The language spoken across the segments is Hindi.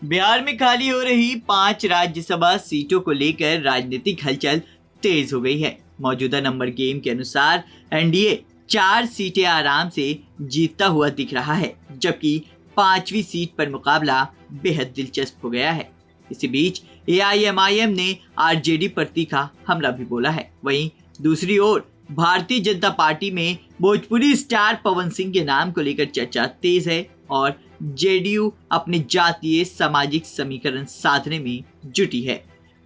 बिहार में खाली हो रही 5 राज्यसभा सीटों को लेकर राजनीतिक हलचल तेज हो गई है। मौजूदा नंबर गेम के अनुसार एनडीए 4 सीटें आराम से जीतता हुआ दिख रहा है, जबकि 5वीं सीट पर मुकाबला बेहद दिलचस्प हो गया है। इसी बीच एआईएमआईएम ने आरजेडी पर तीखा हमला भी बोला है। वहीं दूसरी ओर भारतीय जनता पार्टी में भोजपुरी स्टार पवन सिंह के नाम को लेकर चर्चा तेज है और जेडीयू अपने जातीय सामाजिक समीकरण साधने में जुटी है।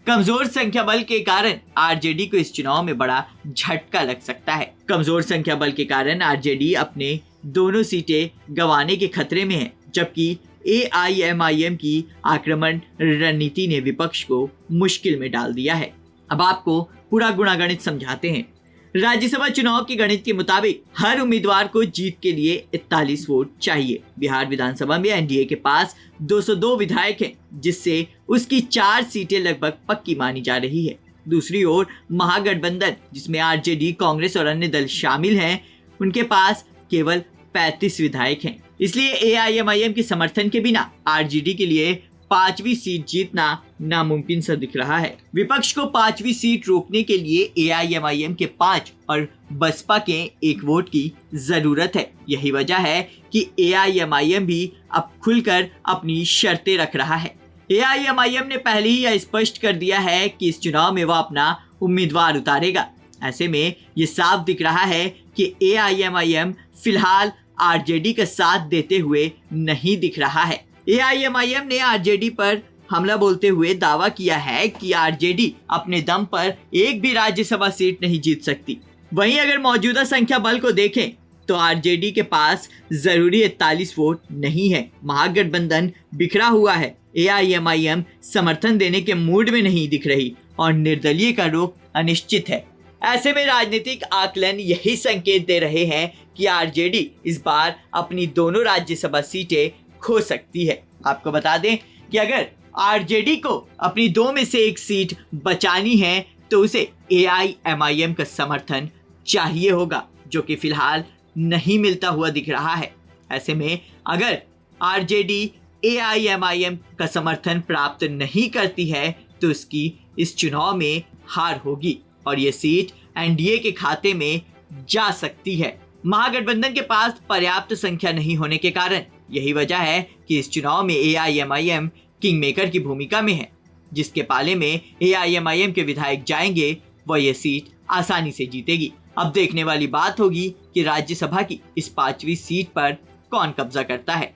कमजोर संख्या बल के कारण आरजेडी को इस चुनाव में बड़ा झटका लग सकता है। कमजोर संख्या बल के कारण आरजेडी अपने दोनों सीटें गंवाने के खतरे में है, जबकि एआईएमआईएम की आक्रमण रणनीति ने विपक्ष को मुश्किल में डाल दिया है। अब आपको पूरा गुणागणित समझाते हैं। राज्यसभा चुनाव के गणित के मुताबिक हर उम्मीदवार को जीत के लिए 41 वोट चाहिए। बिहार विधानसभा में एनडीए के पास 202 विधायक हैं, जिससे उसकी 4 सीटें लगभग पक्की मानी जा रही है। दूसरी ओर महागठबंधन, जिसमें आरजेडी, कांग्रेस और अन्य दल शामिल हैं, उनके पास केवल 35 विधायक हैं। इसलिए एआईएमआईएम के समर्थन के बिना आरजेडी के लिए 5वीं सीट जीतना नामुमकिन सा दिख रहा है। विपक्ष को 5वीं सीट रोकने के लिए एआईएमआईएम के 5 और बसपा के 1 वोट की जरूरत है। यही वजह है कि एआईएमआईएम भी अब खुलकर अपनी शर्तें रख रहा है। एआईएमआईएम ने पहले ही यह स्पष्ट कर दिया है कि इस चुनाव में वह अपना उम्मीदवार उतारेगा। ऐसे में ये साफ दिख रहा है कि एआईएमआईएम फिलहाल आरजेडी का साथ देते हुए नहीं दिख रहा है। एआईएमआईएम ने आरजेडी पर हमला बोलते हुए दावा किया है कि आरजेडी अपने दम पर एक भी राज्यसभा सीट नहीं जीत सकती। वहीं अगर मौजूदा संख्या बल को देखें तो आरजेडी के पास जरूरी 41 वोट नहीं है। महागठबंधन बिखरा हुआ है। एआईएमआईएम समर्थन देने के मूड में नहीं दिख रही और निर्दलीय का रुख अनिश्चित है। ऐसे में राजनीतिक आकलन यही संकेत दे रहे हैं कि आरजेडी इस बार अपनी दोनों राज्यसभा सीटें खो सकती है। आपको बता दें कि अगर आरजेडी को अपनी 2 में से 1 सीट बचानी है तो उसे एआईएमआईएम का समर्थन चाहिए होगा, जो कि फिलहाल नहीं मिलता हुआ दिख रहा है। ऐसे में अगर आरजेडी एआईएमआईएम का समर्थन प्राप्त नहीं करती है तो उसकी इस चुनाव में हार होगी और ये सीट एनडीए के खाते में जा सकती है। महागठबंधन के पास पर्याप्त संख्या नहीं होने के कारण यही वजह है कि इस चुनाव में एआईएमआईएम किंग मेकर की भूमिका में है। जिसके पाले में एआईएमआईएम के विधायक जाएंगे वह ये सीट आसानी से जीतेगी। अब देखने वाली बात होगी कि राज्यसभा की इस 5वीं सीट पर कौन कब्जा करता है।